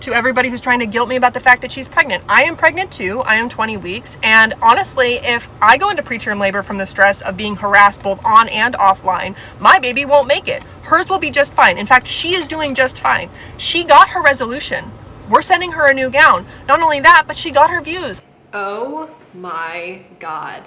to everybody who's trying to guilt me about the fact that she's pregnant. I am pregnant too. I am 20 weeks. And honestly, if I go into preterm labor from the stress of being harassed both on and offline, my baby won't make it. Hers will be just fine. In fact, she is doing just fine. She got her resolution. We're sending her a new gown. Not only that, but she got her views. Oh my God.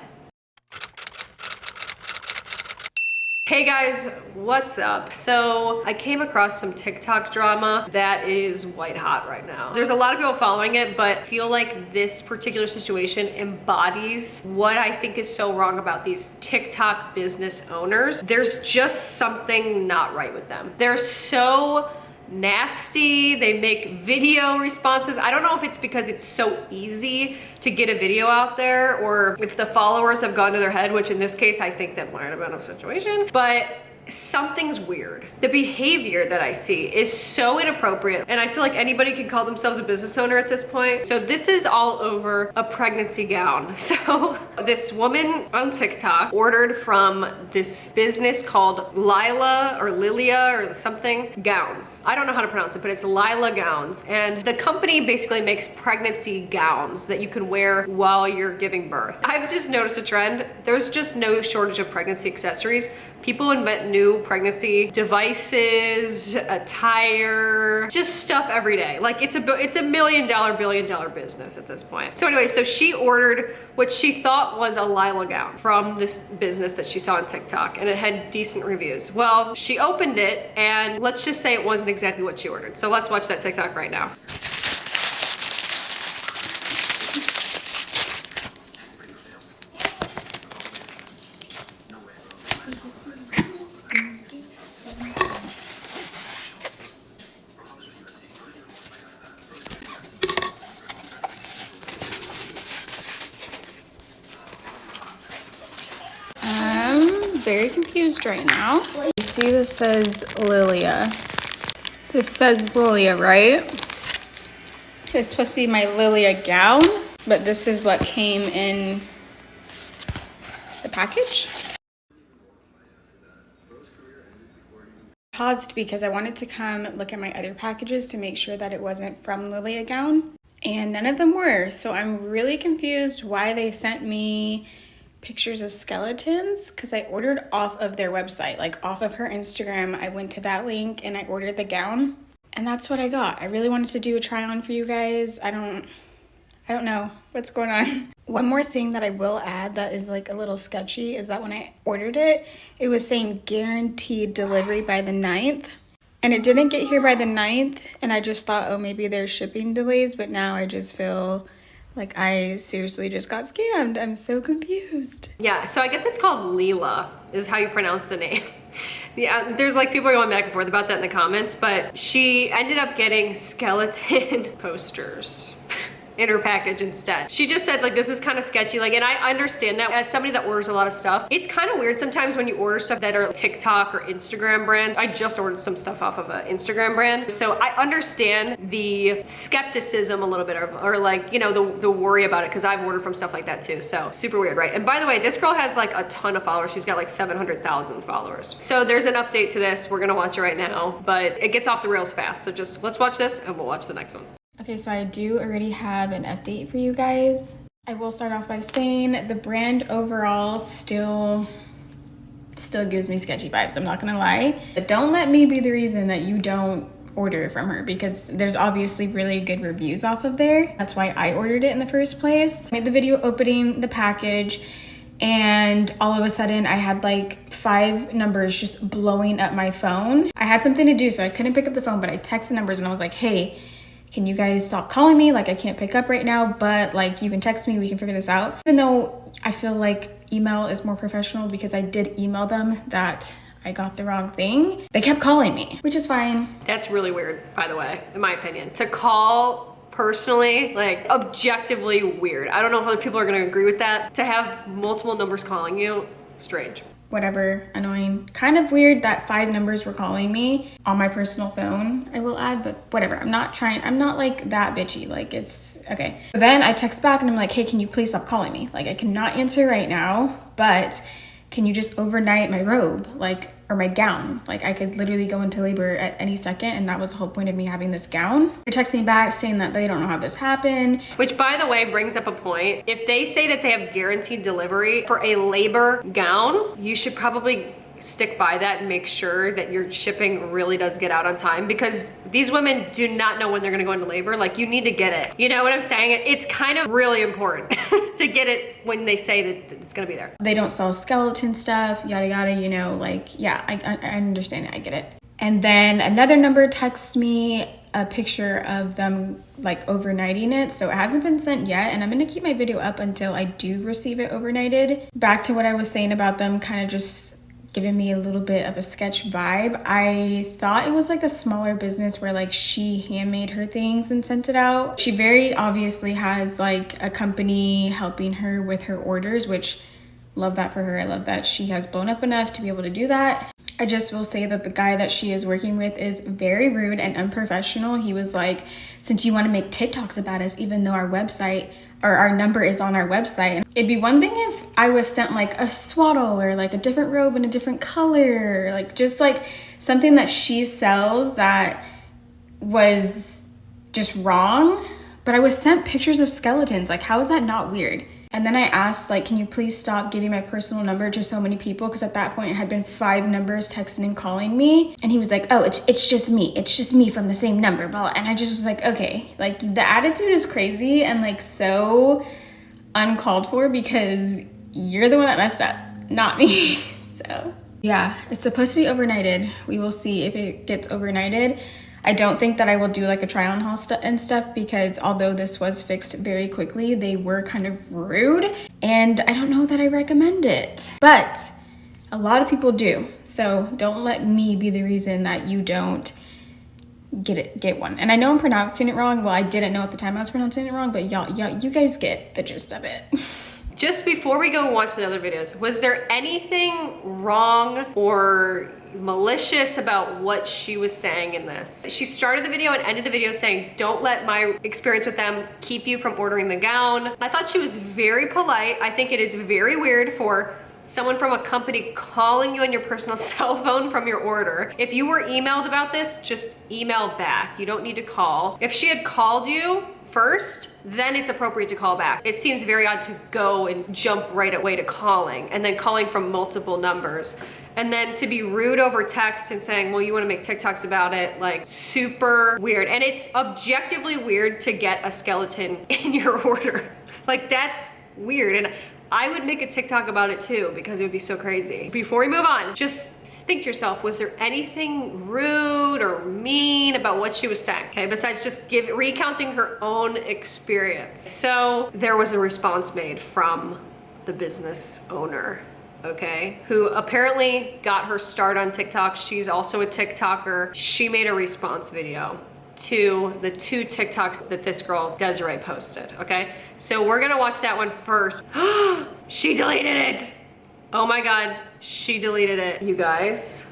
Hey guys, what's up? So I came across some TikTok drama that is white hot right now. There's a lot of people following it, but I feel like this particular situation embodies what I think is so wrong about these TikTok business owners. There's just something not right with them. They're so nasty. They make video responses. I don't know if it's because it's so easy to get a video out there or if the followers have gone to their head, which in this case, I think that might have been a situation, but something's weird. The behavior that I see is so inappropriate, and I feel like anybody can call themselves a business owner at this point. So this is all over a pregnancy gown. So this woman on TikTok ordered from this business called Lila or Lilia or something gowns. I don't know how to pronounce it, but it's Lila Gowns. And the company basically makes pregnancy gowns that you can wear while you're giving birth. I've just noticed a trend. There's just no shortage of pregnancy accessories. People invent new pregnancy devices, attire, just stuff every day. Like it's a $1 million, billion dollar business at this point. So anyway, so she ordered what she thought was a Lila gown from this business that she saw on TikTok, and it had decent reviews. Well, she opened it and let's just say it wasn't exactly what she ordered. So let's watch that TikTok right now. Very confused right now. You see this says Lilia. This says Lilia, right? It's supposed to be my Lilia gown, but this is what came in the package. Paused because I wanted to come look at my other packages to make sure that it wasn't from Lilia gown, and none of them were. So I'm really confused why they sent me pictures of skeletons, because I ordered off of their website, like off of her Instagram. I went to that link and I ordered the gown, and that's what I got. I really wanted to do a try on for you guys. I don't know what's going on. One more thing that I will add that is like a little sketchy is that when I ordered it, it was saying guaranteed delivery by the 9th. And it didn't get here by the 9th. And I just thought, oh, maybe there's shipping delays. But now I just feel like I seriously just got scammed. I'm so confused. Yeah, so I guess it's called Lila, is how you pronounce the name. Yeah, there's like people going back and forth about that in the comments, but she ended up getting skeleton posters in her package instead. She just said like, this is kind of sketchy. Like, and I understand that as somebody that orders a lot of stuff, it's kind of weird sometimes when you order stuff that are TikTok or Instagram brands. I just ordered some stuff off of an Instagram brand. So I understand the skepticism a little bit, or like, you know, the worry about it, because I've ordered from stuff like that too. So super weird, right? And by the way, this girl has like a ton of followers. She's got like 700,000 followers. So there's an update to this. We're gonna watch it right now, but it gets off the rails fast. So just let's watch this and we'll watch the next one. Okay, so I do already have an update for you guys. I will start off by saying the brand overall still gives me sketchy vibes, I'm not gonna lie. But don't let me be the reason that you don't order from her, because there's obviously really good reviews off of there. That's why I ordered it in the first place. I made the video opening the package, and all of a sudden I had like 5 numbers just blowing up my phone. I had something to do, so I couldn't pick up the phone, but I texted the numbers and I was like, hey, can you guys stop calling me? Like, I can't pick up right now, but like, you can text me, we can figure this out. Even though I feel like email is more professional, because I did email them that I got the wrong thing. They kept calling me, which is fine. That's really weird, by the way, in my opinion. To call personally, like objectively weird. I don't know if other people are gonna agree with that. To have multiple numbers calling you, strange. Whatever, annoying. Kind of weird that 5 numbers were calling me on my personal phone, I will add, but whatever. I'm not like that bitchy, like it's okay. So then I text back and I'm like, hey, can you please stop calling me? Like, I cannot answer right now, but can you just overnight my robe? Like, or my gown. Like I could literally go into labor at any second, and that was the whole point of me having this gown. They're texting me back saying that they don't know how this happened. Which, by the way, brings up a point. If they say that they have guaranteed delivery for a labor gown, you should probably stick by that and make sure that your shipping really does get out on time, because these women do not know when they're gonna go into labor. Like, you need to get it. You know what I'm saying? It's kind of really important to get it when they say that it's gonna be there. They don't sell skeleton stuff, yada yada, you know, like, yeah, I understand it, I get it. And then another number texted me a picture of them like overnighting it. So it hasn't been sent yet, and I'm gonna keep my video up until I do receive it overnighted. Back to what I was saying about them kind of just giving me a little bit of a sketch vibe. I thought it was like a smaller business where like she handmade her things and sent it out. She very obviously has like a company helping her with her orders, which love that for her. I love that she has blown up enough to be able to do that. I just will say that the guy that she is working with is very rude and unprofessional. He was like, since you want to make TikToks about us, even though our website or our number is on our website. It'd be one thing if I was sent like a swaddle or like a different robe in a different color, like just like something that she sells that was just wrong. But I was sent pictures of skeletons. Like, how is that not weird? And then I asked, like, can you please stop giving my personal number to so many people? Because at that point it had been 5 numbers texting and calling me. And he was like, oh, it's just me. It's just me from the same number. Blah. And I just was like, okay, like the attitude is crazy and like so uncalled for, because you're the one that messed up, not me. So yeah, it's supposed to be overnighted. We will see if it gets overnighted. I don't think that I will do like a try on haul and stuff, because although this was fixed very quickly, they were kind of rude, and I don't know that I recommend it, but a lot of people do. So don't let me be the reason that you don't get one. And I know I'm pronouncing it wrong. Well, I didn't know at the time I was pronouncing it wrong, but you guys get the gist of it. Just before we go watch the other videos, was there anything wrong or malicious about what she was saying in this? She started the video and ended the video saying, don't let my experience with them keep you from ordering the gown. I thought she was very polite. I think it is very weird for someone from a company calling you on your personal cell phone from your order. If you were emailed about this, just email back. You don't need to call. If she had called you first, then it's appropriate to call back. It seems very odd to go and jump right away to calling, and then calling from multiple numbers. And then to be rude over text and saying, well, you want to make TikToks about it, like super weird. And it's objectively weird to get a skeleton in your order. Like, that's weird. And I would make a TikTok about it too, because it would be so crazy. Before we move on, just think to yourself, was there anything rude or mean about what she was saying? Okay, besides just recounting her own experience. So there was a response made from the business owner, okay, who apparently got her start on TikTok. She's also a TikToker. She made a response video to the 2 TikToks that this girl Desiree posted, okay? So we're gonna watch that one first. She deleted it. Oh my God, she deleted it. You guys,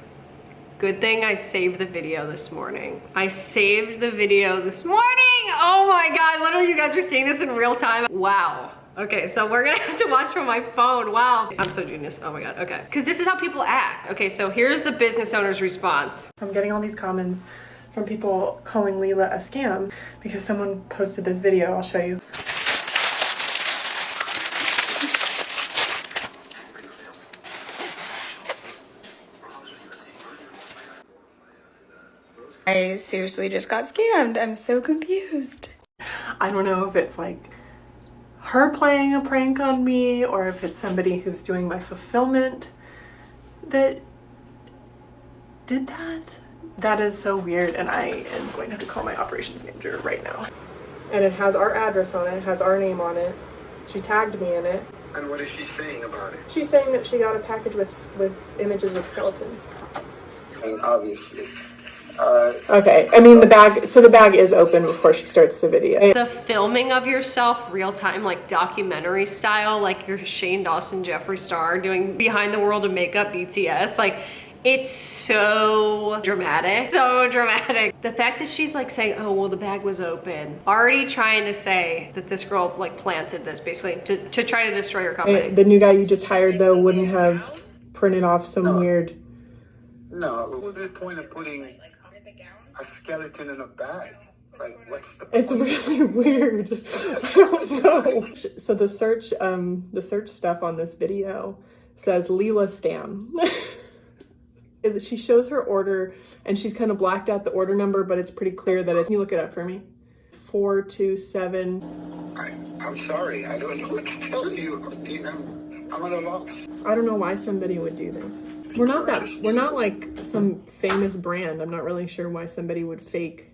good thing I saved the video this morning. I saved the video this morning. Oh my God, literally you guys are seeing this in real time. Wow. Okay, so we're gonna have to watch from my phone. Wow, I'm so genius. Oh my God, okay. Because this is how people act. Okay, so here's the business owner's response. I'm getting all these comments from people calling Leela a scam because someone posted this video. I'll show you. I seriously just got scammed. I'm so confused. I don't know if it's like her playing a prank on me or if it's somebody who's doing my fulfillment that did that. That is so weird, and I am going to have to call my operations manager right now. And it has our address on it, it has our name on it. She tagged me in it. And what is she saying about it? She's saying that she got a package with images of skeletons. And obviously. Okay, I mean the bag is open before she starts the video. The filming of yourself real time, like documentary style, like you're Shane Dawson, Jeffree Star doing Behind the World of Makeup BTS, like it's so dramatic, so dramatic. The fact that she's like saying, oh, well, the bag was open, already trying to say that this girl like planted this basically to try to destroy your company. The new guy you just hired though wouldn't have printed off some weird No, what would be the point of putting a skeleton in a bag? Like, what's the point? It's really weird. I don't know. So the search stuff on this video says Leela Stam. She shows her order and she's kind of blacked out the order number, but it's pretty clear that can you look it up for me? 427. I'm sorry, I don't know what to tell you. I'm at a loss. I don't know why somebody would do this. We're not like some famous brand. I'm not really sure why somebody would fake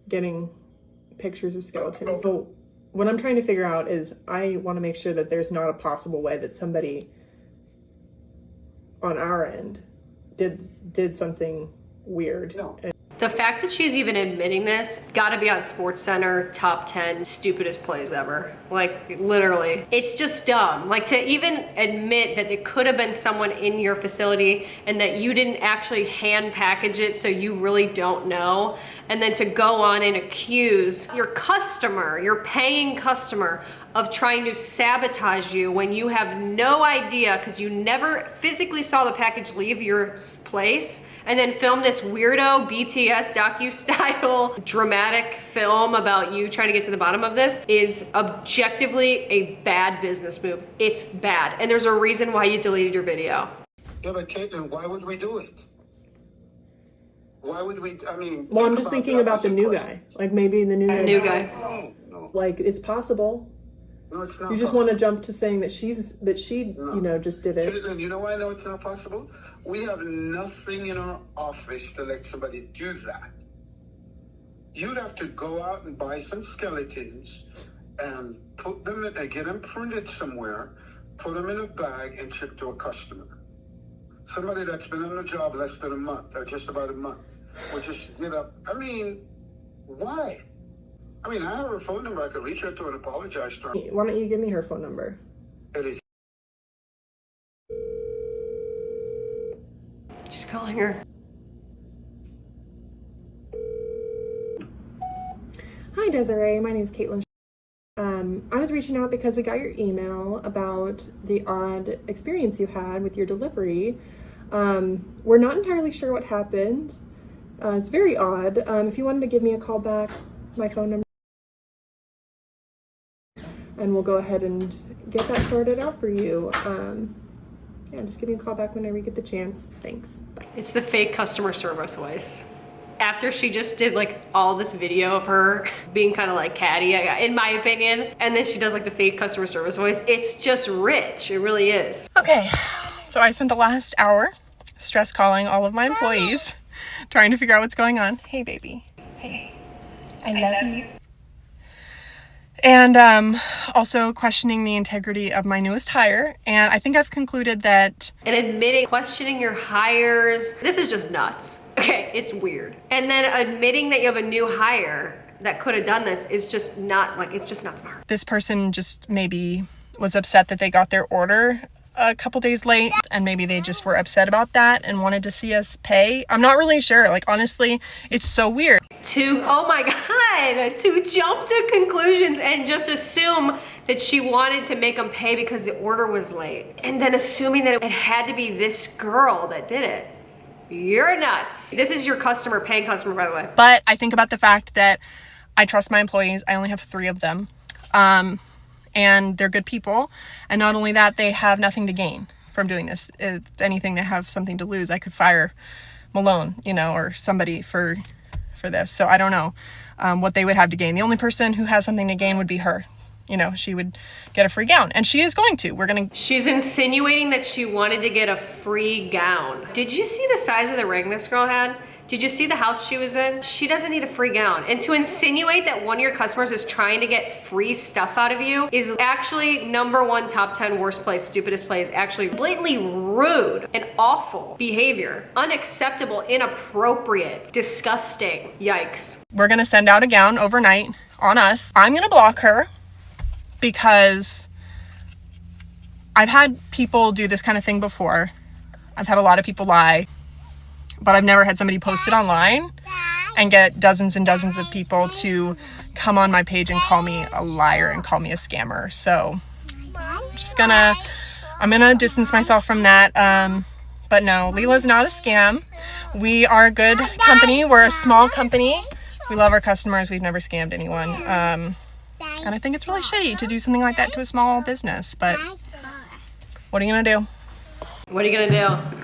getting pictures of skeletons. So what I'm trying to figure out is I want to make sure that there's not a possible way that somebody on our end did something weird. No. The fact that she's even admitting this, gotta be on SportsCenter top 10 stupidest plays ever. Like, literally. It's just dumb. Like, to even admit that it could have been someone in your facility and that you didn't actually hand package it, so you really don't know. And then to go on and accuse your customer, your paying customer, of trying to sabotage you when you have no idea because you never physically saw the package leave your place, and then film this weirdo BTS docu-style dramatic film about you trying to get to the bottom of this is objectively a bad business move. It's bad. And there's a reason why you deleted your video. Yeah, but Caitlin, why would we do it? Why would we, I mean... Well, I'm just thinking about the new guy. Like, maybe the new guy. New guy. No. Like, it's possible. No, it's not You just possible. want to jump to saying that she, No. you know, just did it. Caitlin, you know why I know it's not possible? We have nothing in our office to let somebody do that. You'd have to go out and buy some skeletons and put them in, get them printed somewhere, put them in a bag and ship to a customer. Somebody that's been on the job less than a month, or just about a month, would just get up. I mean, why? I mean, I have her phone number. I could reach out to her and apologize to her. Why don't you give me her phone number? It is. She's calling her. Hi, Desiree. My name is Caitlin. I was reaching out because we got your email about the odd experience you had with your delivery. We're not entirely sure what happened. It's very odd. If you wanted to give me a call back, my phone number, and we'll go ahead and get that sorted out for you. Yeah, just give me a call back whenever you get the chance. Thanks. Bye. It's the fake customer service voice. After she just did like all this video of her being kind of like catty, in my opinion, and then she does like the fake customer service voice, it's just rich. It really is. Okay, so I spent the last hour stress calling all of my employees, trying to figure out what's going on. Hey, baby. Hey, I love you. And also questioning the integrity of my newest hire. And I think I've concluded that... And admitting, questioning your hires, this is just nuts. Okay, it's weird. And then admitting that you have a new hire that could have done this is just not, like, it's just not smart. This person just maybe was upset that they got their order a couple days late, and maybe they just were upset about that and wanted to see us pay. I'm not really sure. Like, honestly, it's so weird. Oh my God, to jump to conclusions and just assume that she wanted to make them pay because the order was late. And then assuming that it had to be this girl that did it. You're nuts. This is your customer, paying customer, by the way. But I think about the fact that I trust my employees. I only have 3 of them. And they're good people. And not only that, they have nothing to gain from doing this. If anything, they have something to lose. I could fire Malone, you know, or somebody for this. So I don't know what they would have to gain. The only person who has something to gain would be her. You know, she would get a free gown, and she is going to. She's insinuating that she wanted to get a free gown. Did you see the size of the ring this girl had? Did you see the house she was in? She doesn't need a free gown. And to insinuate that one of your customers is trying to get free stuff out of you is actually #1 top 10 worst place, stupidest place, actually blatantly rude and awful behavior. Unacceptable, inappropriate, disgusting. Yikes. We're gonna send out a gown overnight on us. I'm gonna block her because I've had people do this kind of thing before. I've had a lot of people lie. But I've never had somebody post it online and get dozens and dozens of people to come on my page and call me a liar and call me a scammer. So I'm gonna distance myself from that. But no, Leela's not a scam. We are a good company. We're a small company. We love our customers. We've never scammed anyone. And I think it's really shitty to do something like that to a small business. But what are you gonna do? What are you gonna do?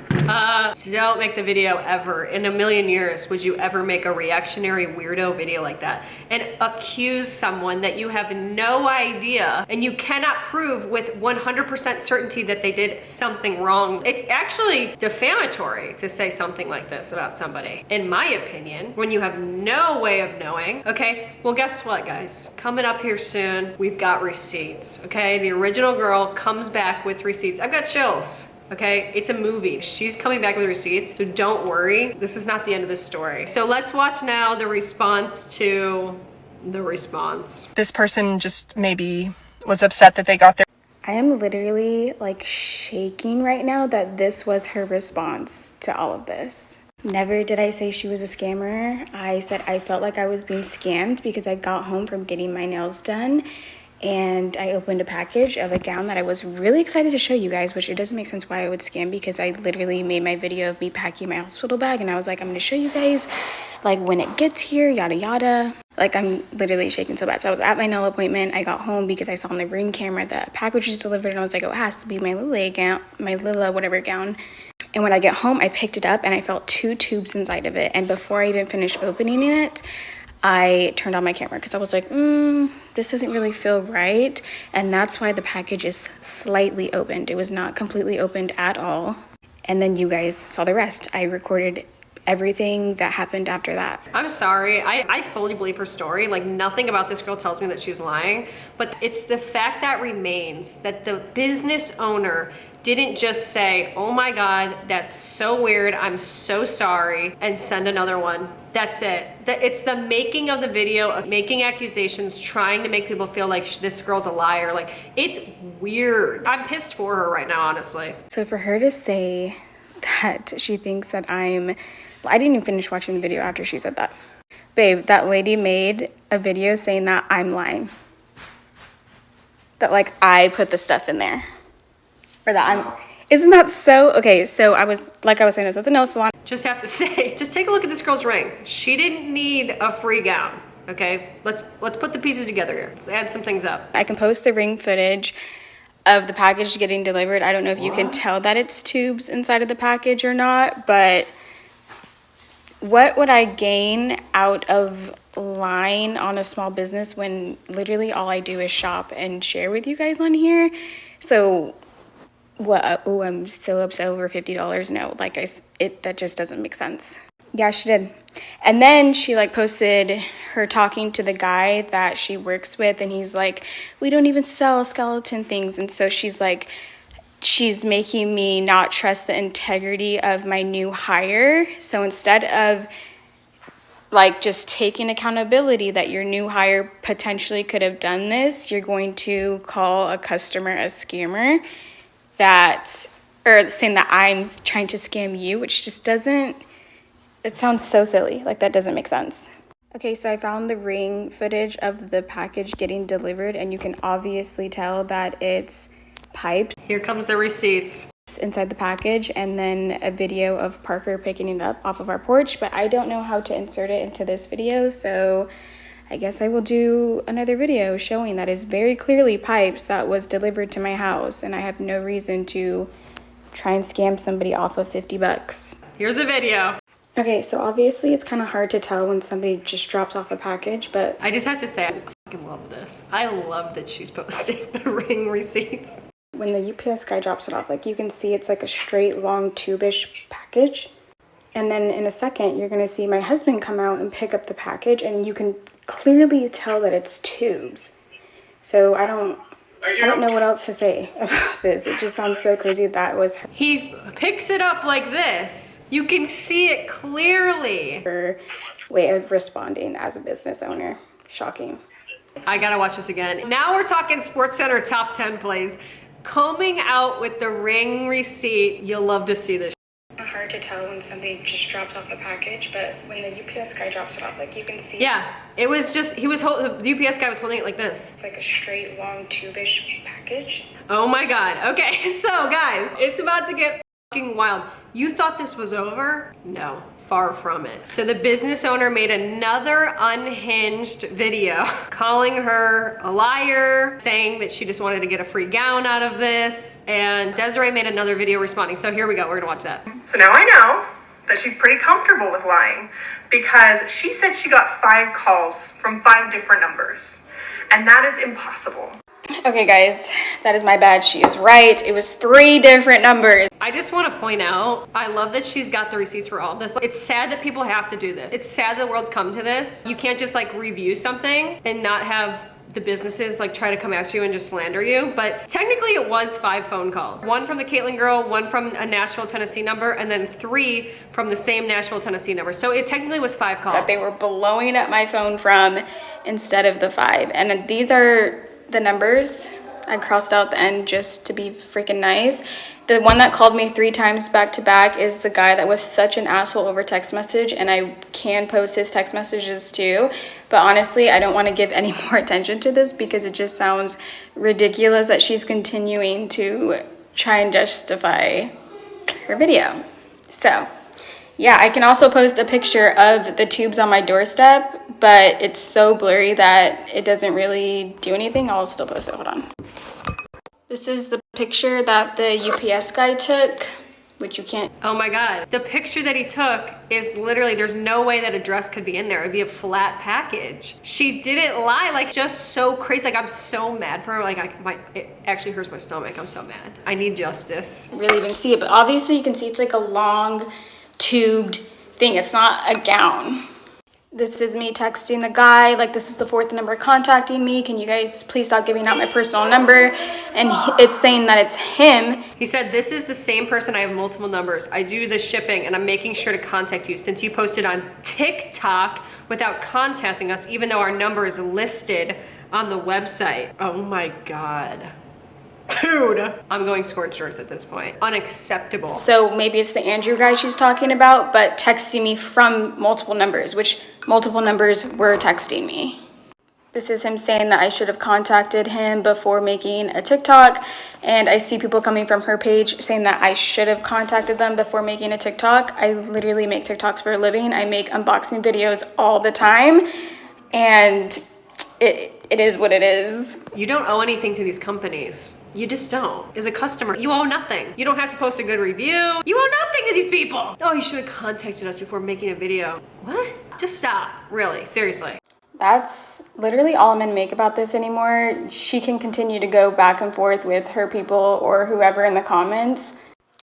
Don't make the video ever. In a million years, would you ever make a reactionary weirdo video like that and accuse someone that you have no idea and you cannot prove with 100% certainty that they did something wrong? It's actually defamatory to say something like this about somebody, in my opinion, when you have no way of knowing. Okay, well, guess what, guys? Coming up here soon, we've got receipts, okay? The original girl comes back with receipts. I've got chills. Okay, it's a movie. She's coming back with receipts, so don't worry. This is not the end of the story. So let's watch now the response to the response. This person just maybe was upset that they got their... I am literally like shaking right now that this was her response to all of this. Never did I say she was a scammer. I said I felt like I was being scammed because I got home from getting my nails done and I opened a package of a gown that I was really excited to show you guys, which it doesn't make sense why I would scam, because I literally made my video of me packing my hospital bag and I was like, I'm going to show you guys like when it gets here, yada yada. Like, I'm literally shaking so bad. So I was at my nail appointment. I got home because I saw on the Ring camera that package was delivered and I was like, oh, it has to be my Lila gown, my Lila whatever gown. And when I get home, I picked it up and I felt 2 tubes inside of it. And before I even finished opening it, I turned on my camera because I was like, this doesn't really feel right. And that's why the package is slightly opened. It was not completely opened at all. And then you guys saw the rest. I recorded everything that happened after that. I'm sorry, I fully believe her story. Like, nothing about this girl tells me that she's lying, but it's the fact that remains that the business owner didn't just say, oh my God, that's so weird, I'm so sorry, and send another one. That's it. It's the making of the video, of making accusations, trying to make people feel like this girl's a liar. Like, it's weird. I'm pissed for her right now, honestly. So for her to say that she thinks that I didn't even finish watching the video after she said that. Babe, that lady made a video saying that I'm lying. That like I put the stuff in there. Or that isn't that so? Okay, so I was saying, I was at the nail salon. Just have to say, just take a look at this girl's ring. She didn't need a free gown, okay? Let's put the pieces together here. Let's add some things up. I can post the ring footage of the package getting delivered. I don't know if you can tell that it's tubes inside of the package or not, but what would I gain out of lying on a small business when literally all I do is shop and share with you guys on here? So what? Oh, I'm so upset over $50. No, like that just doesn't make sense. Yeah, she did. And then she like posted her talking to the guy that she works with, and he's like, we don't even sell skeleton things. And so she's like, she's making me not trust the integrity of my new hire. So instead of like just taking accountability that your new hire potentially could have done this, you're going to call a customer a scammer, or saying that I'm trying to scam you, which just doesn't, it sounds so silly. Like, that doesn't make sense. Okay, so I found the ring footage of the package getting delivered, and you can obviously tell that it's pipes. Here comes the receipts Inside the package, and then a video of Parker picking it up off of our porch, but I don't know how to insert it into this video, so I guess I will do another video showing that is very clearly pipes that was delivered to my house, and I have no reason to try and scam somebody off of 50 bucks. Here's a video. Okay, so obviously it's kind of hard to tell when somebody just drops off a package, but I just have to say, I fucking love this. I love that she's posting the ring receipts. When the UPS guy drops it off, like, you can see it's like a straight, long, tube-ish package. And then in a second, you're gonna see my husband come out and pick up the package, and you can clearly tell that it's tubes. So I don't know what else to say about this. It just sounds so crazy that was her. He picks it up like this. You can see it clearly. Her way of responding as a business owner. Shocking. I gotta watch this again. Now we're talking SportsCenter top 10 plays. Combing out with the ring receipt. You'll love to see this. Hard to tell when somebody just drops off a package, but when the UPS guy drops it off, like, you can see. Yeah, it was just, the UPS guy was holding it like this. It's like a straight, long, tube-ish package. Oh my God. Okay, so guys, it's about to get wild. You thought this was over? No. Far from it. So the business owner made another unhinged video calling her a liar, saying that she just wanted to get a free gown out of this, and Desiree made another video responding. So here we go, we're gonna watch that. So now I know that she's pretty comfortable with lying because she said she got 5 calls from 5 different numbers, and that is impossible. Okay guys, that is my bad. She is right. It was 3 different numbers. I just want to point out, I love that she's got the receipts for all of this. It's sad that people have to do this. It's sad that the world's come to this. You can't just like review something and not have the businesses like try to come at you and just slander you. But technically it was 5 phone calls. 1 from the Caitlyn girl, 1 from a Nashville, Tennessee number, and then 3 from the same Nashville, Tennessee number. So it technically was 5 calls. That they were blowing up my phone from instead of the 5. And these are the numbers. I crossed out the end just to be freaking nice. The one that called me 3 times back to back is the guy that was such an asshole over text message, and I can post his text messages too. But honestly, I don't want to give any more attention to this because it just sounds ridiculous that she's continuing to try and justify her video. So yeah, I can also post a picture of the tubes on my doorstep, but it's so blurry that it doesn't really do anything. I'll still post it. Hold on. This is the picture that the UPS guy took, which you can't. Oh my God. The picture that he took is literally, there's no way that a dress could be in there. It'd be a flat package. She didn't lie, like just so crazy. Like I'm so mad for her. Like it actually hurts my stomach. I'm so mad. I need justice. Really even see it, but obviously you can see it's like a long tubed thing. It's not a gown. This is me texting the guy, like this is the 4th number contacting me. Can you guys please stop giving out my personal number? And it's saying that it's him. He said, this is the same person. I have multiple numbers. I do the shipping and I'm making sure to contact you since you posted on TikTok without contacting us, even though our number is listed on the website. Oh my God. Dude, I'm going scorched earth at this point. Unacceptable. So maybe it's the Andrew guy she's talking about, but texting me from multiple numbers, which multiple numbers were texting me. This is him saying that I should have contacted him before making a TikTok. And I see people coming from her page saying that I should have contacted them before making a TikTok. I literally make TikToks for a living. I make unboxing videos all the time. And it is what it is. You don't owe anything to these companies. You just don't. As a customer, you owe nothing. You don't have to post a good review. You owe nothing to these people. Oh, you should have contacted us before making a video. What? Just stop. Really, seriously. That's literally all I'm gonna make about this anymore. She can continue to go back and forth with her people or whoever in the comments.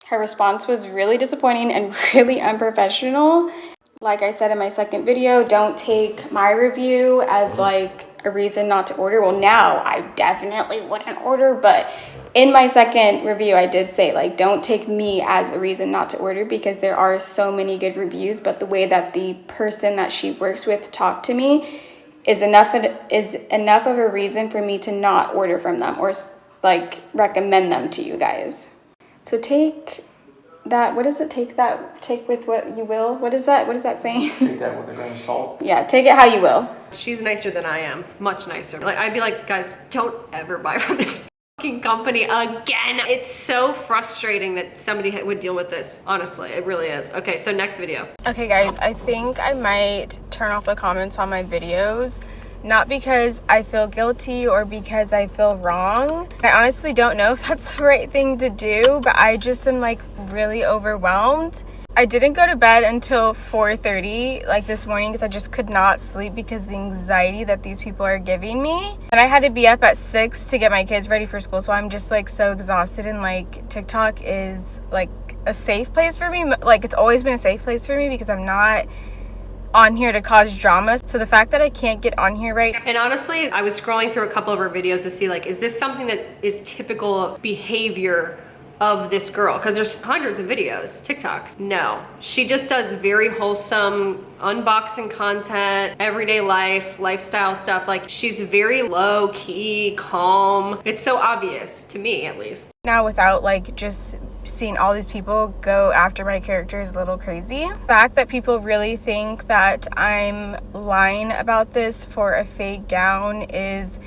Her response was really disappointing and really unprofessional. Like I said in my second video, don't take my review as like a reason not to order. Well, now I definitely wouldn't order, but in my second review I did say like don't take me as a reason not to order because there are so many good reviews, but the way that the person that she works with talked to me is enough of a reason for me to not order from them or like recommend them to you guys. So take that, what is it? Take with what you will. What is that saying? Take that with a grain of salt. Yeah, take it how you will. She's nicer than I am. Much nicer. Like I'd be like, guys, don't ever buy from this fucking company again. It's so frustrating that somebody would deal with this. Honestly, it really is. Okay, so next video. Okay guys, I think I might turn off the comments on my videos. Not because I feel guilty or because I feel wrong. I honestly don't know if that's the right thing to do, but I just am like really overwhelmed. I didn't go to bed until 4:30 like this morning because I just could not sleep because of the anxiety that these people are giving me. And I had to be up at 6 to get my kids ready for school, so I'm just like so exhausted, and like TikTok is like a safe place for me. Like it's always been a safe place for me because I'm not on here to cause drama. So the fact that I can't get on here right. And honestly, I was scrolling through a couple of her videos to see like, is this something that is typical behavior of this girl? Because there's hundreds of videos, TikToks. No, she just does very wholesome unboxing content, everyday life, lifestyle stuff. Like she's very low key, calm. It's so obvious to me, at least. Now without like just seeing all these people go after my character is a little crazy. The fact that people really think that I'm lying about this for a fake gown is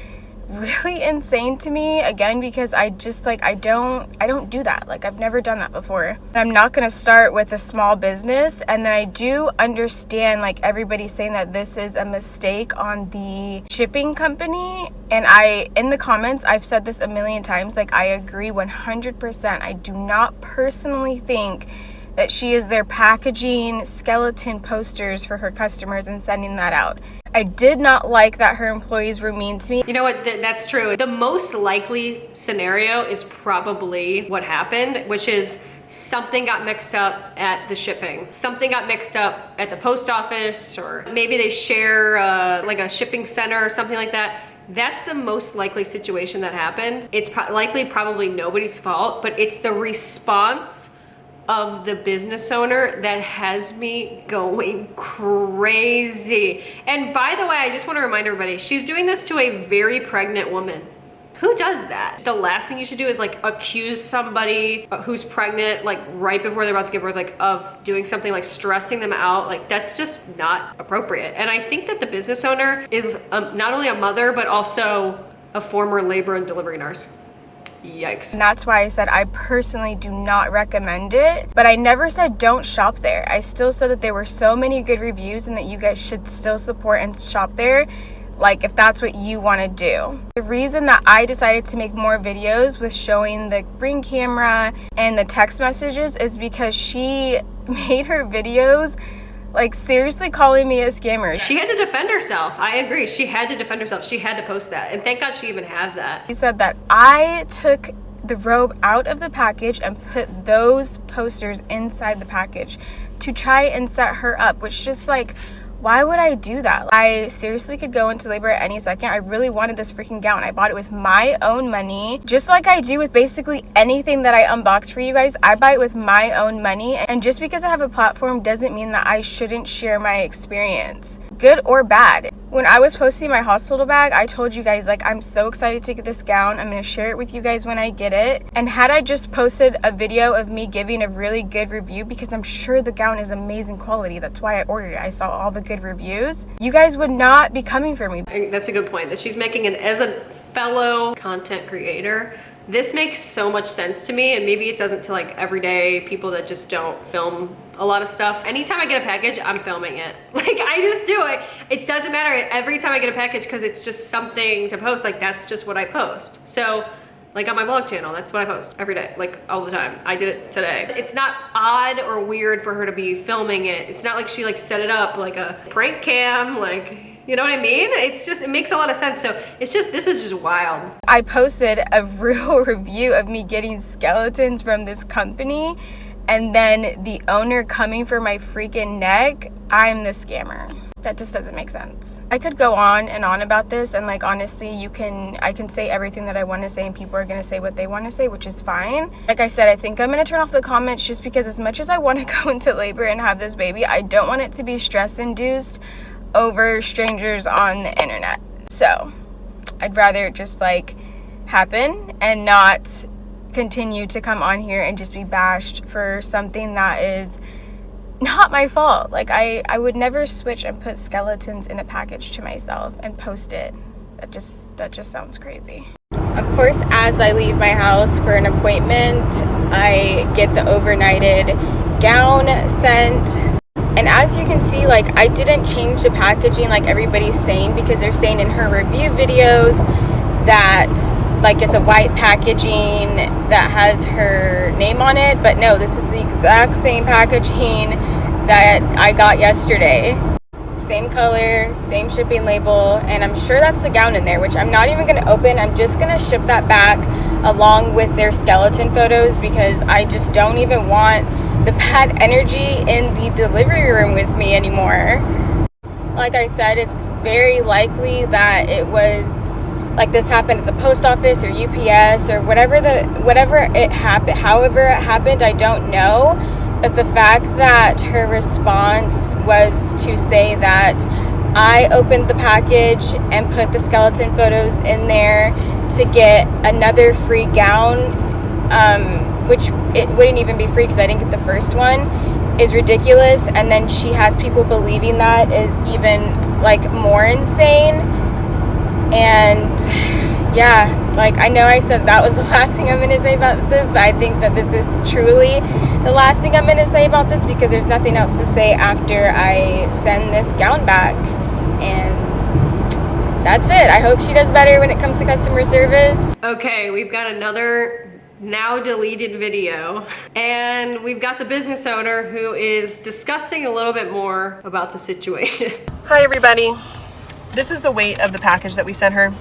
really insane to me, again, because I just like I don't do that. Like, I've never done that before. I'm not gonna start with a small business. And then I do understand, like, everybody saying that this is a mistake on the shipping company, and in the comments I've said this a million times, like, I agree 100%. I do not personally think that she is there packaging skeleton posters for her customers and sending that out. I did not like that her employees were mean to me. You know what, that's true. The most likely scenario is probably what happened, which is something got mixed up at the shipping. Something got mixed up at the post office, or maybe they share like a shipping center or something like that. That's the most likely situation that happened. It's likely probably nobody's fault, but it's the response of the business owner that has me going crazy. And by the way, I just want to remind everybody, she's doing this to a very pregnant woman. Who does that? The last thing you should do is like accuse somebody who's pregnant, like right before they're about to give birth, like of doing something, like stressing them out. Like, that's just not appropriate. And I think that the business owner is not only a mother, but also a former labor and delivery nurse. Yikes. And that's why I said I personally do not recommend it, but I never said don't shop there. I still said that there were so many good reviews and that you guys should still support and shop there, like, if that's what you want to do. The reason that I decided to make more videos with showing the Ring camera and the text messages is because she made her videos like seriously calling me a scammer. She had to defend herself. I agree. She had to defend herself. She had to post that. And thank God she even had that. She said that I took the robe out of the package and put those posters inside the package to try and set her up, which just like, why would I do that? I seriously could go into labor at any second. I really wanted this freaking gown. I bought it with my own money, just like I do with basically anything that I unboxed for you guys. I buy it with my own money, and just because I have a platform doesn't mean that I shouldn't share my experience, good or bad. When I was posting my hospital bag, I told you guys, like, I'm so excited to get this gown. I'm gonna share it with you guys when I get it. And had I just posted a video of me giving a really good review, because I'm sure the gown is amazing quality, that's why I ordered it, I saw all the good reviews, you guys would not be coming for me. That's a good point, that she's making it as a fellow content creator. This makes so much sense to me, and maybe it doesn't to like everyday people that just don't film a lot of stuff. Anytime I get a package, I'm filming it. Like, I just do it. It doesn't matter every time I get a package, because it's just something to post. Like, that's just what I post. So like on my vlog channel, that's what I post every day, like all the time. I did it today. It's not odd or weird for her to be filming it. It's not like she like set it up like a prank cam, like, you know what I mean? It's just, it makes a lot of sense. So it's just, this is just wild. I posted a real review of me getting skeletons from this company, and then the owner coming for my freaking neck. I'm the scammer. That just doesn't make sense. I could go on and on about this, and like, honestly, I can say everything that I want to say, and people are going to say what they want to say, which is fine. Like I said, I think I'm going to turn off the comments, just because as much as I want to go into labor and have this baby, I don't want it to be stress induced over strangers on the internet. So I'd rather it just like happen and not continue to come on here and just be bashed for something that is not my fault. Like, I would never switch and put skeletons in a package to myself and post it. That just sounds crazy. Of course, as I leave my house for an appointment, I get the overnighted gown sent. And as you can see, like, I didn't change the packaging like everybody's saying, because they're saying in her review videos that like it's a white packaging that has her name on it. But no, this is the exact same packaging that I got yesterday. Same color, same shipping label, and I'm sure that's the gown in there, which I'm not even going to open. I'm just going to ship that back along with their skeleton photos, because I just don't even want the bad energy in the delivery room with me anymore. Like I said, it's very likely that it was like this happened at the post office or UPS or whatever it happened, however it happened, I don't know. But the fact that her response was to say that I opened the package and put the skeleton photos in there to get another free gown, which it wouldn't even be free because I didn't get the first one, is ridiculous. And then she has people believing that is even like more insane. And yeah, like I know I said that was the last thing I'm gonna say about this, but I think that this is truly the last thing I'm gonna say about this, because there's nothing else to say after I send this gown back. And that's it. I hope she does better when it comes to customer service. Okay, we've got another now deleted video, and we've got the business owner who is discussing a little bit more about the situation. Hi everybody. This is the weight of the package that we sent her.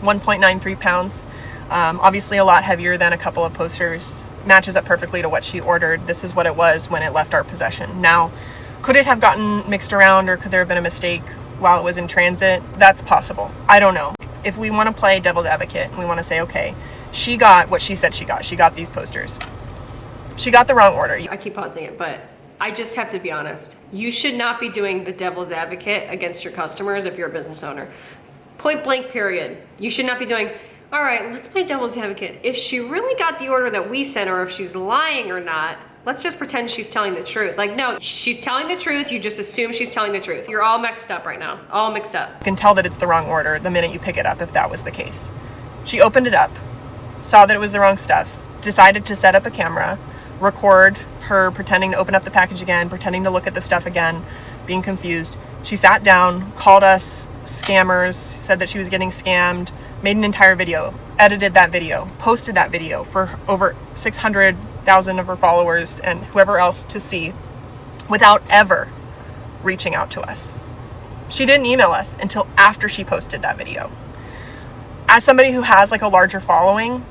1.93 pounds. Obviously a lot heavier than a couple of posters. Matches up perfectly to what she ordered. This is what it was when it left our possession. Now, could it have gotten mixed around, or could there have been a mistake while it was in transit? That's possible. I don't know. If we want to play devil's advocate and we want to say, okay, she got what she said she got. She got these posters. She got the wrong order. I keep pausing it, but I just have to be honest. You should not be doing the devil's advocate against your customers if you're a business owner. Point blank, period. You should not be doing, all right, let's play devil's advocate. If she really got the order that we sent her, if she's lying or not, let's just pretend she's telling the truth. Like, no, she's telling the truth. You just assume she's telling the truth. You're all mixed up right now. All mixed up. You can tell that it's the wrong order the minute you pick it up, if that was the case. She opened it up, saw that it was the wrong stuff, decided to set up a camera, record her pretending to open up the package again, pretending to look at the stuff again, being confused. She sat down, called us scammers, said that she was getting scammed, made an entire video, edited that video, posted that video for over 600,000 of her followers and whoever else to see, without ever reaching out to us. She didn't email us until after she posted that video. As somebody who has like a larger following,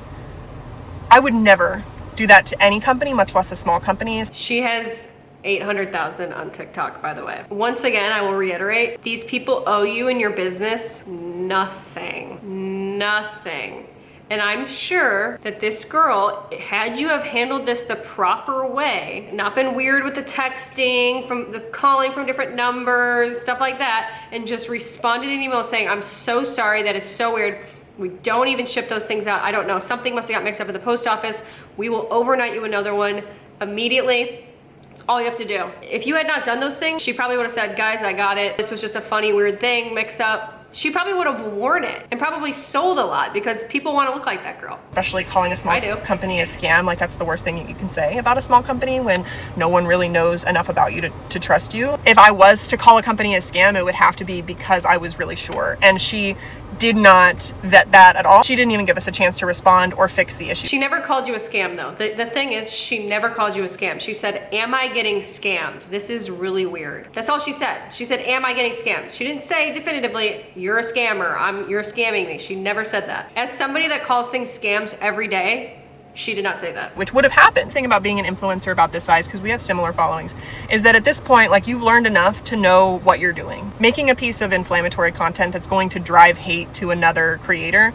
I would never do that to any company, much less a small company. She has 800,000 on TikTok, by the way. Once again, I will reiterate, these people owe you and your business nothing. Nothing. And I'm sure that this girl, had you have handled this the proper way, not been weird with the texting, from the calling from different numbers, stuff like that, and just responded in email saying, I'm so sorry, that is so weird. We don't even ship those things out. I don't know, something must have got mixed up at the post office. We will overnight you another one immediately. That's all you have to do. If you had not done those things, she probably would have said, guys, I got it. This was just a funny, weird thing, mix up. She probably would have worn it and probably sold a lot, because people want to look like that girl. Especially calling a small company a scam, like that's the worst thing you can say about a small company when no one really knows enough about you to trust you. If I was to call a company a scam, it would have to be because I was really sure. And she did not vet that at all. She didn't even give us a chance to respond or fix the issue. She never called you a scam though. The thing is, she never called you a scam. She said, am I getting scammed? This is really weird. That's all she said. She said, am I getting scammed? She didn't say definitively, you're a scammer, you're scamming me. She never said that. As somebody that calls things scams every day, she did not say that. Which would have happened. The thing about being an influencer about this size, because we have similar followings, is that at this point, like, you've learned enough to know what you're doing. Making a piece of inflammatory content that's going to drive hate to another creator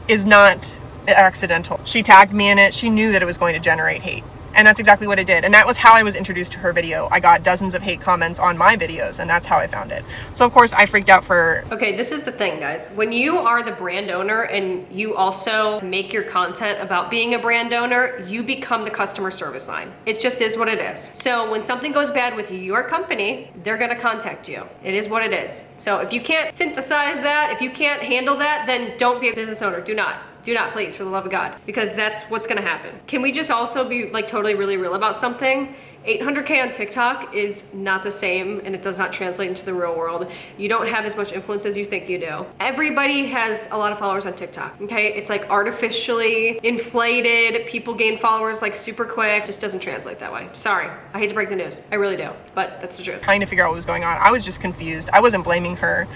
is not accidental. She tagged me in it. She knew that it was going to generate hate. And that's exactly what it did. And that was how I was introduced to her video. I got dozens of hate comments on my videos, and that's how I found it. So of course I freaked out for... Okay, this is the thing, guys. When you are the brand owner and you also make your content about being a brand owner, you become the customer service line. It just is what it is. So when something goes bad with your company, they're gonna contact you. It is what it is. So if you can't synthesize that, if you can't handle that, then don't be a business owner. Do not. Do not, please, for the love of God, because that's what's gonna happen. Can we just also be like totally really real about something? 800K on TikTok is not the same, and it does not translate into the real world. You don't have as much influence as you think you do. Everybody has a lot of followers on TikTok, okay? It's like artificially inflated. People gain followers like super quick. It just doesn't translate that way. Sorry, I hate to break the news. I really do, but that's the truth. Trying to figure out what was going on. I was just confused. I wasn't blaming her.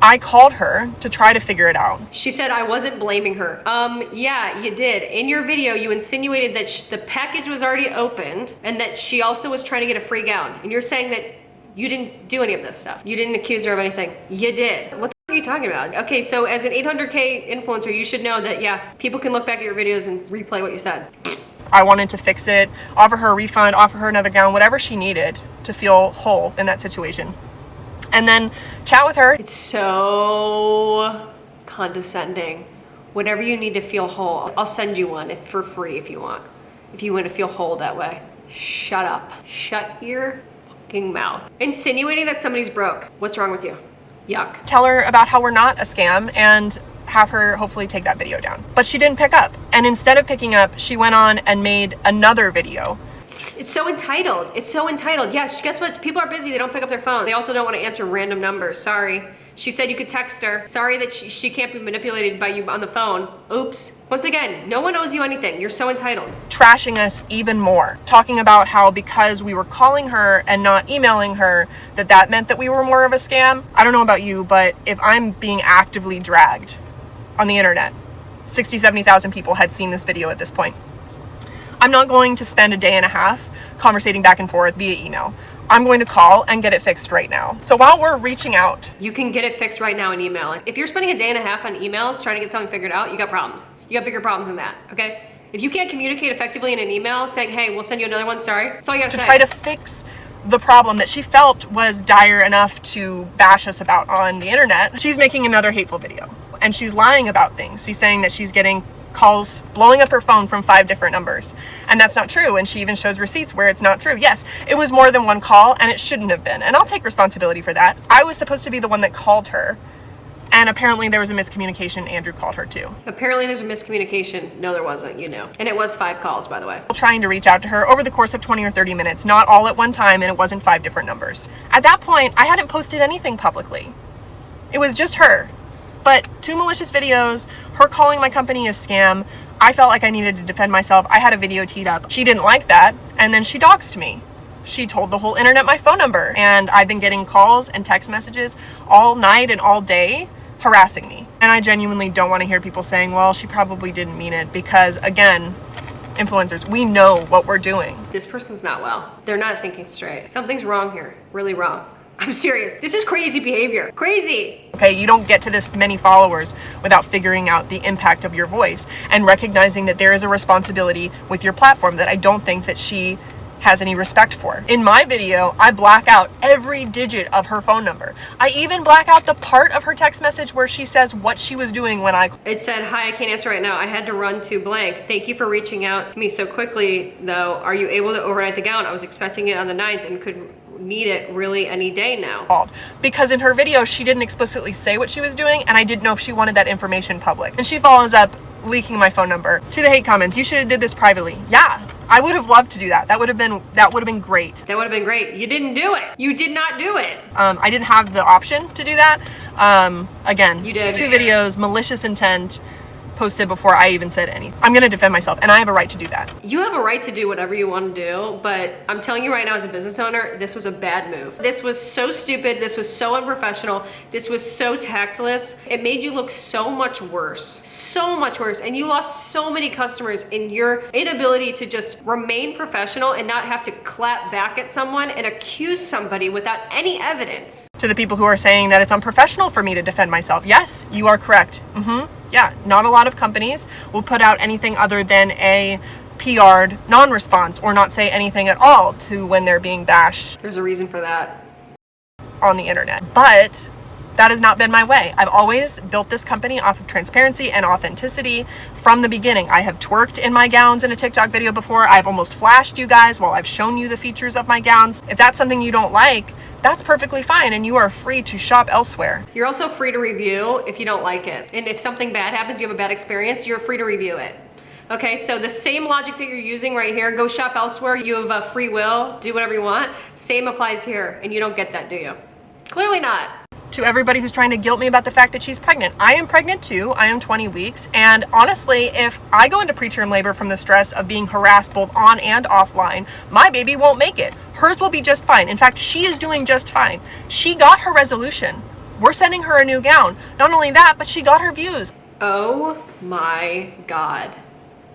I called her to try to figure it out. She said I wasn't blaming her. Yeah, you did. In your video, you insinuated that the package was already opened and that she also was trying to get a free gown. And you're saying that you didn't do any of this stuff. You didn't accuse her of anything. You did. What the f are you talking about? Okay, so as an 800K influencer, you should know that, yeah, people can look back at your videos and replay what you said. I wanted to fix it, offer her a refund, offer her another gown, whatever she needed to feel whole in that situation. And then chat with her. It's so condescending. Whatever you need to feel whole, I'll send you one for free if you want. If you want to feel whole that way. Shut up. Shut your fucking mouth. Insinuating that somebody's broke. What's wrong with you? Yuck. Tell her about how we're not a scam and have her hopefully take that video down. But she didn't pick up. And instead of picking up, she went on and made another video. It's so entitled. It's so entitled. Yeah, guess what? People are busy. They don't pick up their phone. They also don't want to answer random numbers. Sorry. She said you could text her. Sorry that she can't be manipulated by you on the phone. Oops. Once again, no one owes you anything. You're so entitled. Trashing us even more. Talking about how because we were calling her and not emailing her, that meant that we were more of a scam. I don't know about you, but if I'm being actively dragged on the internet, 60, 70,000 people had seen this video at this point. I'm not going to spend a day and a half conversating back and forth via email. I'm going to call and get it fixed right now. So while we're reaching out, you can get it fixed right now in email. If you're spending a day and a half on emails trying to get something figured out, you got problems. You got bigger problems than that, okay? If you can't communicate effectively in an email saying, hey, we'll send you another one, sorry, that's all you gotta say. To try to fix the problem that she felt was dire enough to bash us about on the internet, she's making another hateful video. And she's lying about things. She's saying that she's getting calls blowing up her phone from 5 different numbers, and that's not true. And she even shows receipts where it's not true. Yes, it was more than one call, and it shouldn't have been, and I'll take responsibility for that. I was supposed to be the one that called her, and apparently there was a miscommunication. Andrew called her too. Apparently there's a miscommunication. No, there wasn't, you know. And it was 5 calls, by the way. Trying to reach out to her over the course of 20 or 30 minutes, not all at one time, and it wasn't 5 different numbers. At that point, I hadn't posted anything publicly. It was just her. But 2 malicious videos, her calling my company a scam. I felt like I needed to defend myself. I had a video teed up. She didn't like that, and then she doxed me. She told the whole internet my phone number, and I've been getting calls and text messages all night and all day harassing me. And I genuinely don't want to hear people saying, well, she probably didn't mean it, because again, influencers, we know what we're doing. This person's not well. They're not thinking straight. Something's wrong here, really wrong. I'm serious. This is crazy behavior. Crazy. Okay, you don't get to this many followers without figuring out the impact of your voice and recognizing that there is a responsibility with your platform that I don't think that she has any respect for. In my video, I black out every digit of her phone number. I even black out the part of her text message where she says what she was doing when I... It said, hi, I can't answer right now. I had to run to blank. Thank you for reaching out to me so quickly, though. Are you able to overnight the gown? I was expecting it on the 9th and could need it really any day now. Because in her video, she didn't explicitly say what she was doing, and I didn't know if she wanted that information public. And she follows up leaking my phone number to the hate comments. You should have did this privately. Yeah, I would have loved to do that. That would have been great. That would have been great. You didn't do it. You did not do it. I didn't have the option to do that. Again, you did. 2 videos, malicious intent, posted before I even said anything. I'm gonna defend myself, and I have a right to do that. You have a right to do whatever you want to do, but I'm telling you right now as a business owner, this was a bad move. This was so stupid. This was so unprofessional. This was so tactless. It made you look so much worse. So much worse. And you lost so many customers in your inability to just remain professional and not have to clap back at someone and accuse somebody without any evidence. To the people who are saying that it's unprofessional for me to defend myself, yes, you are correct. Yeah, not a lot of companies will put out anything other than a PR'd non-response or not say anything at all to when they're being bashed. There's a reason for that. On the internet. But that has not been my way. I've always built this company off of transparency and authenticity from the beginning. I have twerked in my gowns in a TikTok video before. I've almost flashed you guys while I've shown you the features of my gowns. If that's something you don't like, that's perfectly fine, and you are free to shop elsewhere. You're also free to review if you don't like it. And if something bad happens, you have a bad experience, you're free to review it. Okay, so the same logic that you're using right here, go shop elsewhere, you have a free will, do whatever you want, same applies here, and you don't get that, do you? Clearly not. To everybody who's trying to guilt me about the fact that she's pregnant, I am pregnant too. I am 20 weeks, and honestly, if I go into preterm labor from the stress of being harassed both on and offline, my baby won't make it. Hers will be just fine. In fact, she is doing just fine. She got her resolution. We're sending her a new gown. Not only that, but she got her views. Oh my God.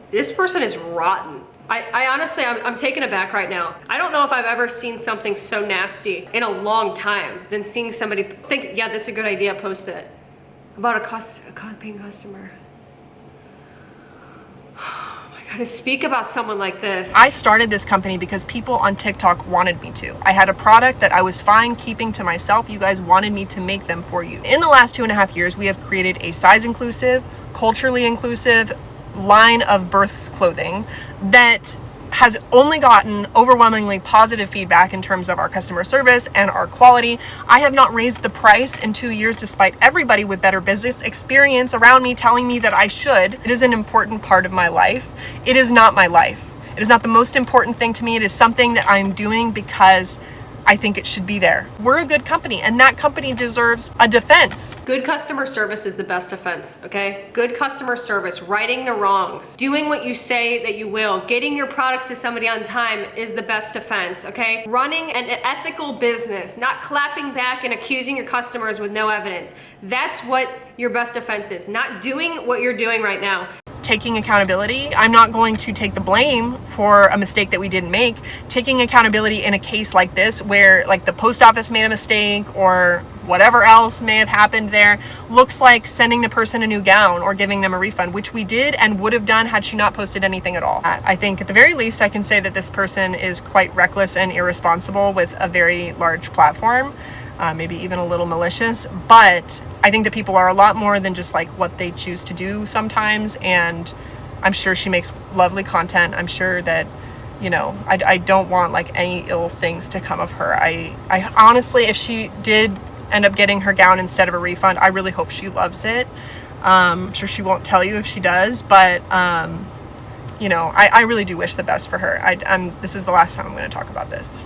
This person is rotten. I honestly, I'm taken aback right now. I don't know if I've ever seen something so nasty in a long time than seeing somebody think, yeah, this is a good idea, post it. About a paying customer. Oh my God, to speak about someone like this. I started this company because people on TikTok wanted me to. I had a product that I was fine keeping to myself. You guys wanted me to make them for you. In the last 2.5 years, we have created a size inclusive, culturally inclusive line of birth clothing that has only gotten overwhelmingly positive feedback in terms of our customer service and our quality. I have not raised the price in 2 years despite everybody with better business experience around me telling me that I should. It is an important part of my life. It is not my life. It is not the most important thing to me. It is something that I'm doing because I think it should be there. We're a good company, and that company deserves a defense. Good customer service is the best defense, okay? Good customer service, righting the wrongs, doing what you say that you will, getting your products to somebody on time is the best defense, okay? Running an ethical business, not clapping back and accusing your customers with no evidence. That's what your best defense is, not doing what you're doing right now. Taking accountability. I'm not going to take the blame for a mistake that we didn't make. Taking accountability in a case like this where like the post office made a mistake or whatever else may have happened there looks like sending the person a new gown or giving them a refund, which we did and would have done had she not posted anything at all. I think at the very least I can say that this person is quite reckless and irresponsible with a very large platform. Maybe even a little malicious, but I think that people are a lot more than just like what they choose to do sometimes, and I'm sure she makes lovely content. I'm sure that, you know, I don't want like any ill things to come of her. I honestly, if she did end up getting her gown instead of a refund, I really hope she loves it. I'm sure she won't tell you if she does, but you know, I really do wish the best for her. This is the last time I'm going to talk about this.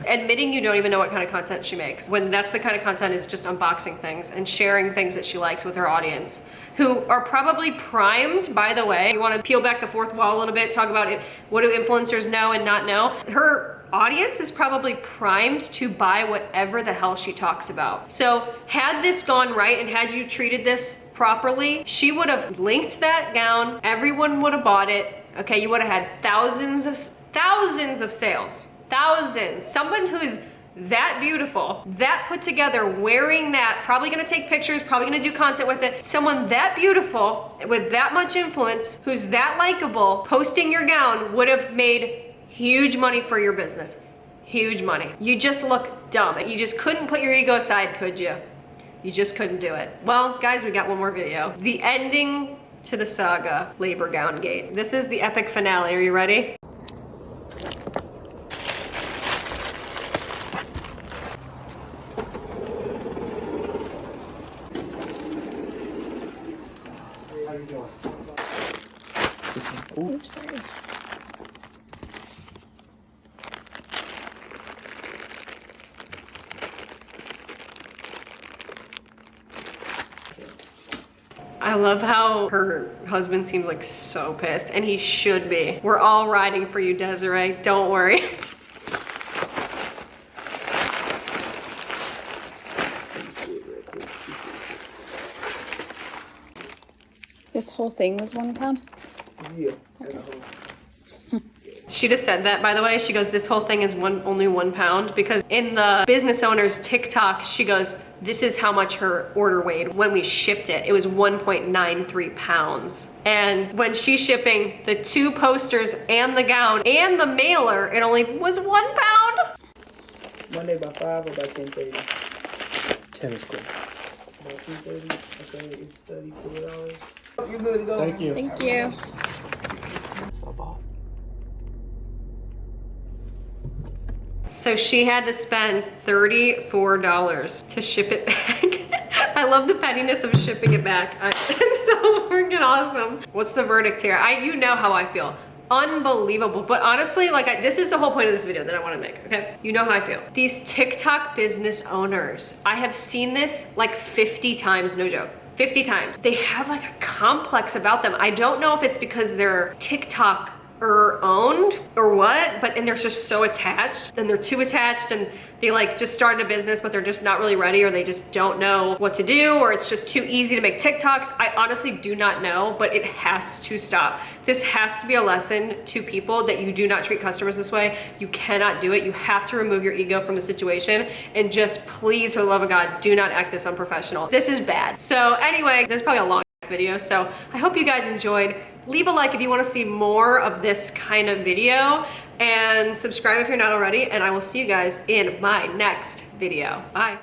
Admitting you don't even know what kind of content she makes, when that's the kind of content is just unboxing things and sharing things that she likes with her audience, who are probably primed, by the way. You want to peel back the fourth wall a little bit, talk about it, what do influencers know and not know. Her audience is probably primed to buy whatever the hell she talks about. So had this gone right and had you treated this properly, she would have linked that gown, everyone would have bought it, okay? You would have had thousands of sales. Thousands. Someone who's that beautiful, that put together, wearing that, probably gonna take pictures, probably gonna do content with it. Someone that beautiful, with that much influence, who's that likable, posting your gown would have made huge money for your business. Huge money. You just look dumb. You just couldn't put your ego aside, could you? You just couldn't do it. Well, guys, we got one more video. The ending to the saga, Labor Gown Gate. This is the epic finale. Are you ready? Oops, sorry. I love how her husband seems like so pissed, and he should be. We're all riding for you, Desiree. Don't worry. This whole thing was £1? Yeah. Okay. She just said that, by the way. She goes, this whole thing is only £1, because in the business owner's TikTok, she goes, this is how much her order weighed when we shipped it. It was 1.93 pounds. And when she's shipping the 2 posters and the gown and the mailer, it only was £1. Monday by 5 or by 10:30? 10 is cool. By 2:30, okay, it's $34. You're good to go. Thank you. Thank you. Stop off. So she had to spend $34 to ship it back. I love the pettiness of shipping it back. It's so freaking awesome. What's the verdict here? You know how I feel. Unbelievable. But honestly, like this is the whole point of this video that I want to make, okay? You know how I feel. These TikTok business owners, I have seen this like 50 times, no joke. 50 times. They have like a complex about them. I don't know if it's because they're TikTok or owned or what, but and they're just so attached, and they're too attached, and they like just started a business but they're just not really ready, or they just don't know what to do, or it's just too easy to make TikToks. I honestly do not know, but it has to stop. This has to be a lesson to people that you do not treat customers this way. You cannot do it. You have to remove your ego from the situation, and just please, for the love of God, do not act this unprofessional. This is bad. So anyway, this is probably a long video, so I hope you guys enjoyed. Leave a like if you want to see more of this kind of video, and subscribe if you're not already, and I will see you guys in my next video. Bye.